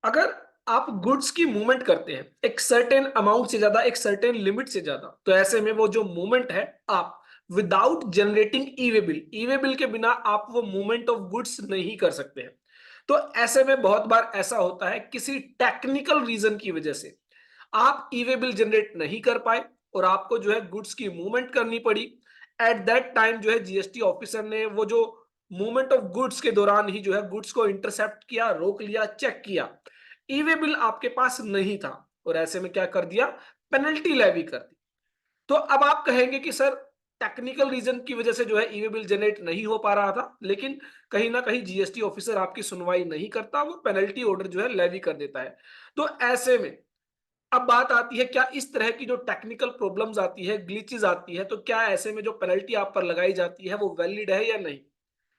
अगर आप गुड्स की मूवमेंट करते हैं एक सर्टेन अमाउंट से ज्यादा, एक सर्टेन लिमिट से ज्यादा, तो ऐसे में वो जो मूवमेंट है आप विदाउट जनरेटिंग ई वे बिल के बिना आप वो मूवमेंट ऑफ गुड्स नहीं कर सकते हैं। तो ऐसे में बहुत बार ऐसा होता है किसी टेक्निकल रीजन की वजह से आप ई वे बिल जनरेट नहीं कर पाए और आपको जो है गुड्स की मूवमेंट करनी पड़ी। एट दैट टाइम जो है जीएसटी ऑफिसर ने वो जो मूवमेंट ऑफ गुड्स के दौरान ही जो है गुड्स को इंटरसेप्ट किया, रोक लिया, चेक किया, ई वे बिल आपके पास नहीं था और ऐसे में क्या कर दिया, पेनल्टी लेवी कर दी। तो अब आप कहेंगे कि सर टेक्निकल रीजन की वजह से जो है ई वे बिल जनरेट नहीं हो पा रहा था, लेकिन कहीं ना कहीं जीएसटी ऑफिसर आपकी सुनवाई नहीं करता, वो पेनल्टी ऑर्डर जो है लेवी कर देता है। तो ऐसे में अब बात आती है, क्या इस तरह की जो टेक्निकल प्रॉब्लम्स आती है, ग्लिचेस आती है, तो क्या ऐसे में जो पेनल्टी आप पर लगाई जाती है वो वैलिड है या नहीं।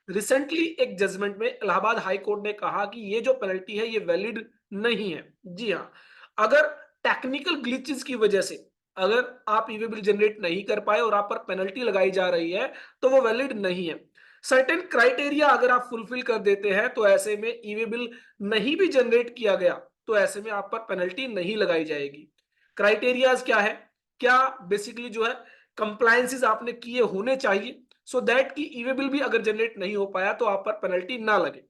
रिसेंटली एक जजमेंट में इलाहाबाद हाई कोर्ट ने कहा कि ये जो पेनल्टी है ये वैलिड नहीं है। जी हाँ, अगर टेक्निकल ग्लिचेस की वजह से अगर आप ई वे बिल जनरेट नहीं कर पाए और आप पर पेनल्टी लगाई जा रही है तो वो वैलिड नहीं है। सर्टेन क्राइटेरिया अगर आप फुलफिल कर देते हैं तो ऐसे में ई वे बिल नहीं भी जनरेट किया गया तो ऐसे में आप पर पेनल्टी नहीं लगाई जाएगी। क्राइटेरियाज क्या है, क्या बेसिकली जो है कंप्लायंसेस आपने किए होने चाहिए सो दैट कि ई वे बिल भी अगर जनरेट नहीं हो पाया तो आप पर पेनल्टी ना लगे।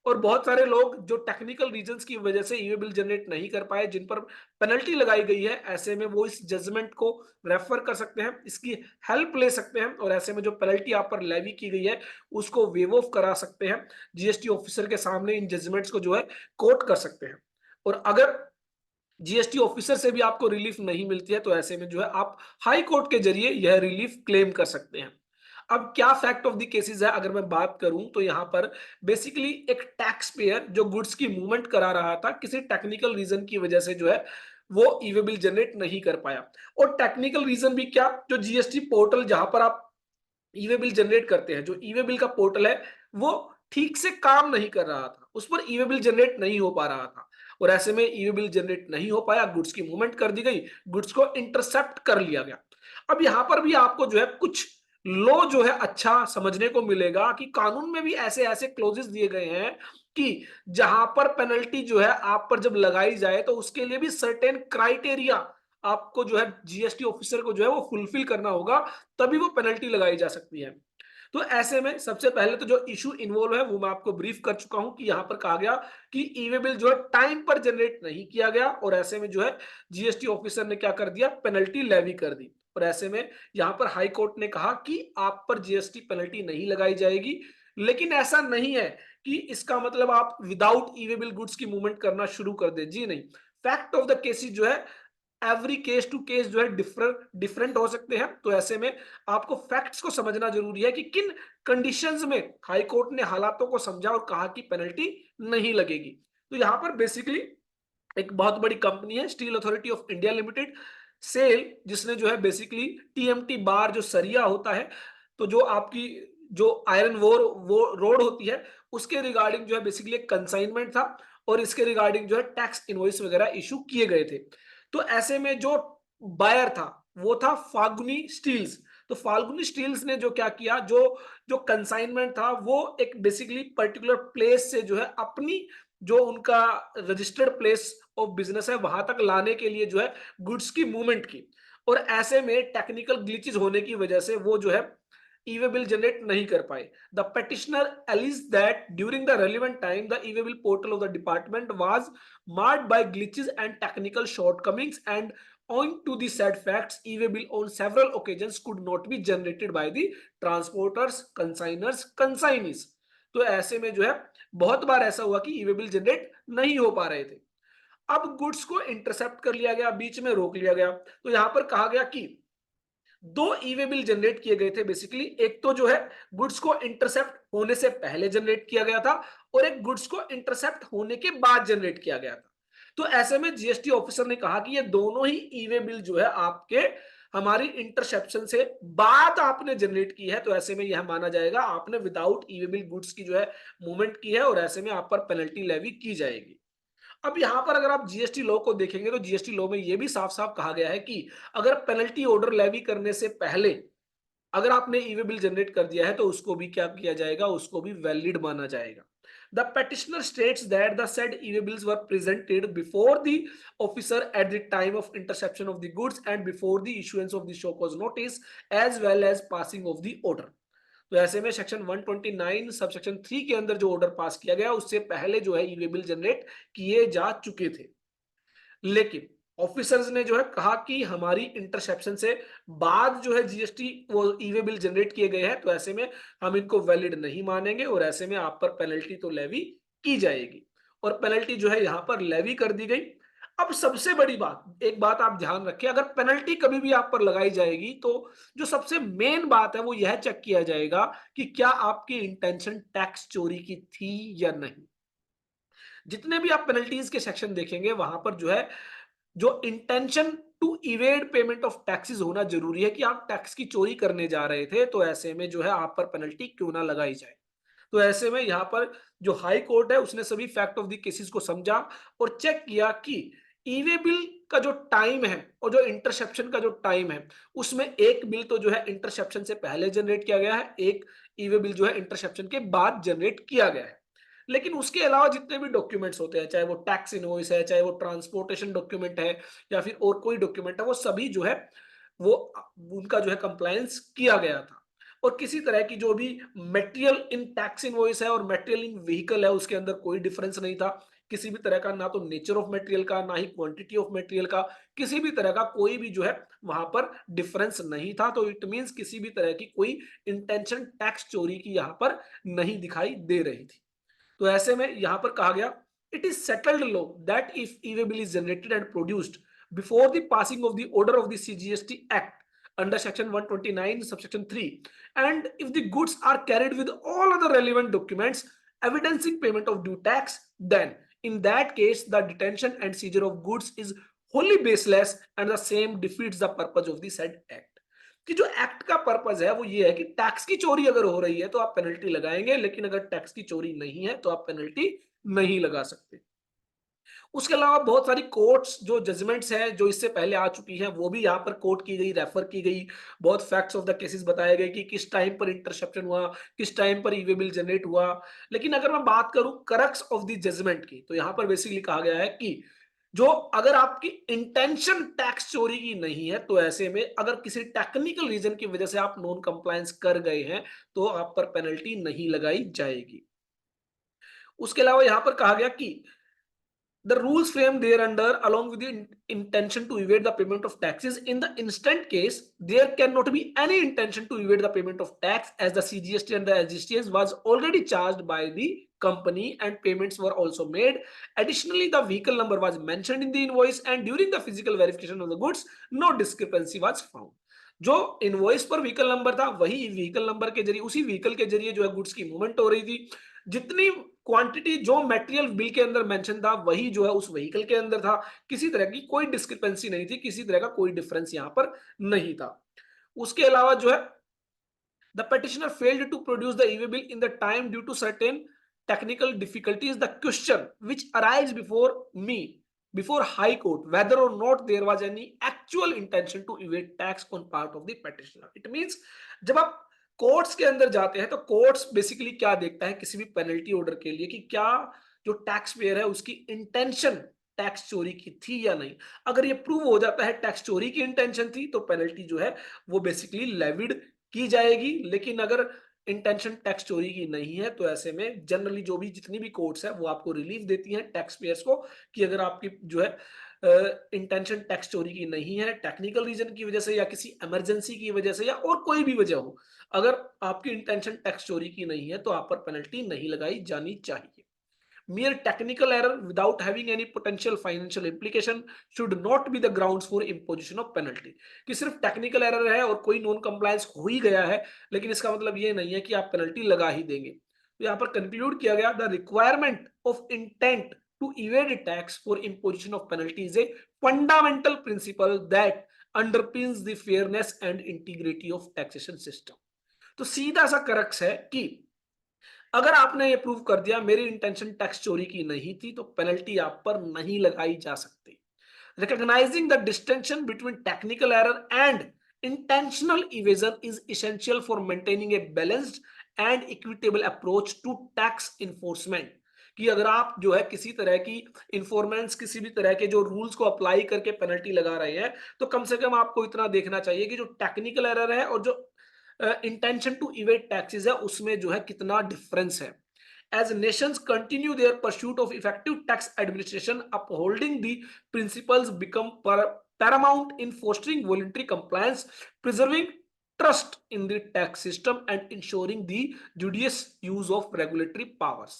और बहुत सारे लोग जो टेक्निकल रीजंस की वजह से ई वे बिल जनरेट नहीं कर पाए, जिन पर पेनल्टी लगाई गई है, ऐसे में वो इस जजमेंट को रेफर कर सकते हैं, इसकी हेल्प ले सकते हैं और ऐसे में जो पेनल्टी आप पर लेवी की गई है उसको वेव ऑफ करा सकते हैं। जीएसटी ऑफिसर के सामने इन जजमेंट्स को जो है कोर्ट कर सकते हैं। और अगर जीएसटी ऑफिसर से भी आपको रिलीफ नहीं मिलती है तो ऐसे में जो है आप हाई कोर्ट के जरिए यह रिलीफ क्लेम कर सकते हैं। अब क्या फैक्ट ऑफ द केसेस है अगर मैं बात करूं तो यहां पर बेसिकली एक टैक्स पेयर जो गुड्स की मूवमेंट करा रहा था किसी टेक्निकल रीजन की वजह से जो है वो ई वे बिल जनरेट नहीं कर पाया। और टेक्निकल रीजन भी क्या, जो जीएसटी पोर्टल जहां पर आप ई वे बिल जनरेट करते हैं, जो ई वे बिल का पोर्टल है वो ठीक से काम नहीं कर रहा था, उस पर ई वे बिल जनरेट नहीं हो पा रहा था और ऐसे में ई वे बिल जनरेट नहीं हो पाया, गुड्स की मूवमेंट कर दी गई, गुड्स को इंटरसेप्ट कर लिया गया। अब यहां पर भी आपको जो है कुछ लॉ जो है अच्छा समझने को मिलेगा कि कानून में भी ऐसे ऐसे क्लोजेस दिए गए हैं कि जहां पर पेनल्टी जो है आप पर जब लगाई जाए तो उसके लिए भी सर्टेन क्राइटेरिया आपको जो है जीएसटी ऑफिसर को जो है वो फुलफिल करना होगा, तभी वो पेनल्टी लगाई जा सकती है। तो ऐसे में सबसे पहले तो जो इशू इन्वॉल्व है वो मैं आपको ब्रीफ कर चुका हूं कि यहां पर कहा गया कि ई वे बिल जो है टाइम पर जनरेट नहीं किया गया और ऐसे में जो है जीएसटी ऑफिसर ने क्या कर दिया, पेनल्टी लेवी कर दी। और ऐसे में यहां पर हाई कोर्ट ने कहा कि आप पर जीएसटी पेनल्टी नहीं लगाई जाएगी। लेकिन ऐसा नहीं है कि इसका मतलब आप विदाउट ई वे बिल गुड्स की मूवमेंट करना शुरू कर दे, जी नहीं। फैक्ट ऑफ द केसेस जो है एवरी केस टू केस जो है डिफरेंट हो सकते हैं। तो ऐसे में आपको फैक्ट्स को समझना जरूरी है कि किन कंडीशंस में हाई कोर्ट ने हालातों को समझा और कहा कि पेनल्टी नहीं लगेगी। तो यहां पर बेसिकली एक बहुत बड़ी कंपनी है Steel Authority of India Limited, SAIL, जिसने जो है बेसिकली टीएमटी बार जो सरिया होता है, तो जो आपकी जो आयरन वो रोड होती है उसके रिगार्डिंग जो है बेसिकली एक कंसाइनमेंट था और इसके रिगार्डिंग जो है टैक्स इनवॉइस वगैरह इशू किए गए थे। तो ऐसे में जो बायर था वो था फाल्गुनी स्टील्स। तो फाल्गुनी स्टील्स ने जो क्या किया, जो जो कंसाइनमेंट था वो एक बेसिकली पर्टिकुलर प्लेस से जो है अपनी जो उनका रजिस्टर्ड प्लेस ऑफ बिजनेस है वहां तक लाने के लिए जो है गुड्स की मूवमेंट की। और ऐसे में टेक्निकल ग्लिचेस होने की वजह से वो जो है ई-वे बिल जनरेट नहीं कर पाए। The petitioner alleged that during the relevant time the e-way bill portal of the department was marred by glitches and technical shortcomings, and owing to the said facts e-way bill on several occasions could not be generated by the transporters, consigners, consignees। तो ऐसे में जो है बहुत बार ऐसा हुआ कि e-way bill generate नहीं हो पा रहे थे। अब गुड्स को इंटरसेप्ट कर लिया गया, बीच में रोक लिया गया। तो यहां पर कहा गया कि दो ई-वे बिल जनरेट किए गए थे बेसिकली, एक तो जो है गुड्स को इंटरसेप्ट होने से पहले जनरेट किया गया था और एक गुड्स को इंटरसेप्ट होने के बाद जनरेट किया गया था। तो ऐसे में जीएसटी ऑफिसर ने कहा कि ये दोनों ही ई-वे बिल जो है आपके हमारी इंटरसेप्शन से बाद आपने जनरेट की है, तो ऐसे में यह माना जाएगा आपने विदाउट ई-वे बिल गुड्स की जो है मूवमेंट की है और ऐसे में आप पर पेनल्टी लेवी की जाएगी। अब यहां पर अगर आप जीएसटी लॉ को देखेंगे तो जीएसटी लॉ में यह भी साफ साफ कहा गया है कि अगर पेनल्टी ऑर्डर लेवी करने से पहले अगर आपने ई वे बिल जनरेट कर दिया है तो उसको भी क्या किया जाएगा, उसको भी वैलिड माना जाएगा। The petitioner states that the said e-way-bills were presented before the officer at the time of interception of the goods and before the issuance of the show cause notice as well as passing of the order. तो ऐसे में section 129 sub section 3 के अंदर जो order pass किया गया उससे पहले जो है ई-वे बिल जनरेट किए जा चुके थे, लेकिन ऑफिसर्स ने जो है कहा कि हमारी इंटरसेप्शन से बाद जो है जीएसटी वो ई-वे बिल जनरेट किए गए हैं, तो ऐसे में हम इनको वैलिड नहीं मानेंगे और ऐसे में आप पर पेनल्टी तो लेवी की जाएगी और पेनल्टी जो है यहां पर लेवी कर दी गई। अब सबसे बड़ी बात, एक बात आप ध्यान रखें, अगर पेनल्टी कभी भी आप पर लगाई जाएगी तो जो सबसे मेन बात है वो यह चेक किया जाएगा कि क्या आपकी इंटेंशन टैक्स चोरी की थी या नहीं। जितने भी आप पेनल्टीज के सेक्शन देखेंगे वहां पर जो है जो intention to evade payment of taxes होना जरूरी है कि आप टैक्स की चोरी करने जा रहे थे, तो ऐसे में जो है आप पर पेनल्टी क्यों ना लगाई जाए। तो ऐसे में यहाँ पर जो हाई कोर्ट है उसने सभी फैक्ट ऑफ द केसेस को समझा और चेक किया कि ईवे बिल का जो टाइम है और जो इंटरसेप्शन का जो टाइम है उसमें एक बिल तो जो है इंटरसेप्शन से पहले जनरेट किया गया है, एक ईवे बिल जो है इंटरसेप्शन के बाद जनरेट किया गया है। लेकिन उसके अलावा जितने भी डॉक्यूमेंट्स होते हैं, चाहे वो टैक्स इनवॉइस है, चाहे वो ट्रांसपोर्टेशन डॉक्यूमेंट है या फिर और कोई डॉक्यूमेंट है, वो सभी जो है वो उनका जो है कंप्लायंस किया गया था और किसी तरह की जो भी मटेरियल इन टैक्स इनवॉइस है और मटेरियल इन व्हीकल है उसके अंदर कोई डिफरेंस नहीं था किसी भी तरह का, ना तो नेचर ऑफ मटेरियल का ना ही क्वांटिटी ऑफ मटेरियल का, किसी भी तरह का कोई भी जो है वहां पर डिफरेंस नहीं था। तो इट मींस किसी भी तरह की कोई इंटेंशन टैक्स चोरी की यहां पर नहीं दिखाई दे रही थी। तो ऐसे में यहां पर कहा गया it is settled law that if e-way bill is generated and produced before the passing of the order of the CGST act under section 129 subsection 3 and if the goods are carried with all other relevant documents evidencing payment of due tax, then in that case the detention and seizure of goods is wholly baseless and the same defeats the purpose of the said act। कि जो act का purpose है वो ये है कि tax की चोरी अगर हो रही है तो आप पेनल्टी लगाएंगे, लेकिन अगर टैक्स की चोरी नहीं है तो आप पेनल्टी नहीं लगा सकते। उसके अलावा बहुत सारी कोर्ट्स जो जजमेंट्स हैं जो इससे पहले आ चुकी हैं वो भी यहाँ पर कोर्ट की गई, रेफर की गई, बहुत फैक्ट्स ऑफ द केसेस बताए गए कि किस टाइम पर इंटरसेप्शन हुआ, किस टाइम पर ई-वे बिल जनरेट हुआ। लेकिन अगर मैं बात करूं करक्स ऑफ द जजमेंट की, तो यहाँ पर बेसिकली कहा गया है कि जो अगर आपकी इंटेंशन टैक्स चोरी की नहीं है तो ऐसे में अगर किसी टेक्निकल रीजन की वजह से आप नॉन कंप्लायंस कर गए हैं तो आप पर पेनल्टी नहीं लगाई जाएगी। उसके अलावा यहां पर कहा गया कि the rules framed thereunder, along with the intention to evade the payment of taxes, in the instant case, there cannot be any intention to evade the payment of tax, as the CGST and the SGST was already charged by the company and payments were also made. Additionally, the vehicle number was mentioned in the invoice, and during the physical verification of the goods, no discrepancy was found. जो invoice पर vehicle number था वही vehicle number के जरिए, उसी vehicle के जरिए जो है गुड्स की मूवमेंट हो रही थी। जितनी क्वांटिटी जो मटेरियल बिल के अंदर मेंशन था वही जो है उस व्हीकल के अंदर था। किसी तरह की कोई डिस्क्रिपेंसी नहीं थी, किसी तरह का कोई डिफरेंस यहाँ पर नहीं था। उसके अलावा जो है the petitioner failed to produce the e-way bill in the time due to certain technical difficulties. The question which arises before High Court whether or not there was any actual intention to evade tax on part of the petitioner. It means जब आप courts के अंदर जाते हैं तो courts basically क्या देखता है किसी भी पेनल्टी ऑर्डर के लिए कि क्या जो टैक्स पेयर है उसकी इंटेंशन टैक्स चोरी की थी या नहीं। अगर ये प्रूव हो जाता है टैक्स चोरी की इंटेंशन थी तो पेनल्टी जो है वो बेसिकली लेविड की जाएगी। लेकिन अगर इंटेंशन टैक्स चोरी की नहीं है तो ऐसे में जनरली जो भी जितनी भी कोर्ट्स है वो आपको रिलीफ देती हैं टैक्स पेयर्स को कि अगर आपकी जो है इंटेंशन टैक्स चोरी की नहीं है, टेक्निकल रीजन की वजह से या किसी इमरजेंसी की वजह से या और कोई भी वजह हो, अगर आपकी इंटेंशन टैक्स चोरी की नहीं है तो आप पर पेनल्टी नहीं लगाई जानी चाहिए। Mere technical error without having any potential financial implication should not be the grounds for imposition of penalty। कि सिर्फ टेक्निकल एरर है और कोई नॉन कंप्लायंस हो ही गया है लेकिन इसका मतलब ये नहीं है कि आप पेनल्टी लगा ही देंगे। तो यहाँ पर कंक्लूड किया गया the requirement of intent to evade tax for imposition of penalty is a fundamental principle that underpins the fairness and integrity of taxation system। तो सीधा सा करक्स है कि अगर आपने ये प्रूव कर दिया मेरी इंटेंशन टैक्स चोरी की नहीं थी तो पेनल्टी आप पर नहीं लगाई जा सकती। Recognizing the distinction between technical error and intentional evasion is essential for maintaining a balanced and equitable approach to tax enforcement। कि अगर आप जो है किसी तरह की इन्फॉर्मेंस, किसी भी तरह के जो रूल्स को अप्लाई करके पेनल्टी लगा रहे हैं, तो कम से कम आपको इतना देखना चाहिए कि जो टेक्निकल एरर है और जो इंटेंशन टू इवेट टैक्सेस है उसमें जो है कितना डिफरेंस है। As nations continue their pursuit of effective tax administration, upholding the principles become paramount in fostering voluntary compliance, preserving trust in the tax system, and ensuring the judicious use of regulatory powers.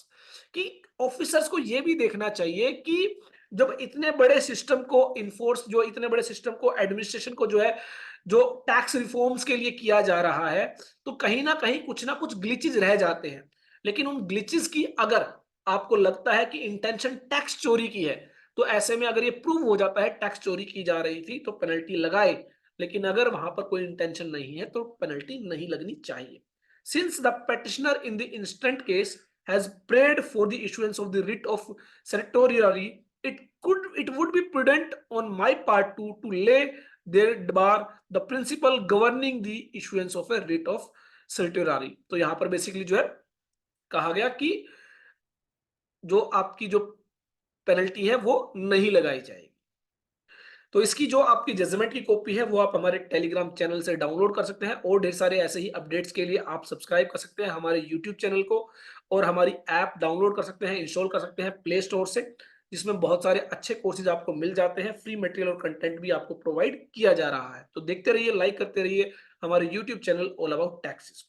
कि officers को यह भी देखना चाहिए कि जब इतने बड़े सिस्टम को इन्फोर्स, जो इतने बड़े सिस्टम को एडमिनिस्ट्रेशन को जो है जो टैक्स रिफॉर्म्स के लिए किया जा रहा है, तो कहीं ना कुछ ग्लिचेज रह जाते हैं। लेकिन उन ग्लिचेस की अगर आपको लगता है कि इंटेंशन टैक्स चोरी की है, तो ऐसे में अगर ये प्रूव हो जाता है टैक्स चोरी की जा रही थी तो पेनल्टी लगाए। लेकिन अगर वहां पर कोई इंटेंशन नहीं है तो पेनल्टी नहीं लगनी चाहिए। Since the petitioner in the instant case has prayed for the issuance of the writ of certiorari, it would be prudent on my part to lay there bar the principle governing the issuance of a writ of certiorari। तो यहां पर basically जो है कहा गया कि जो आपकी जो पेनल्टी है वो नहीं लगाई जाएगी। तो इसकी जो आपकी जजमेंट की कॉपी है वो आप हमारे टेलीग्राम चैनल से डाउनलोड कर सकते हैं, और ढेर सारे ऐसे ही अपडेट्स के लिए आप सब्सक्राइब कर सकते हैं हमारे यूट्यूब चैनल को, और हमारी ऐप डाउनलोड कर सकते हैं, इंस्टॉल कर सकते हैं प्ले स्टोर से, जिसमें बहुत सारे अच्छे कोर्सेज आपको मिल जाते हैं, फ्री मटेरियल और कंटेंट भी आपको प्रोवाइड किया जा रहा है। तो देखते रहिए, लाइक करते रहिए हमारे YouTube channel all about taxes.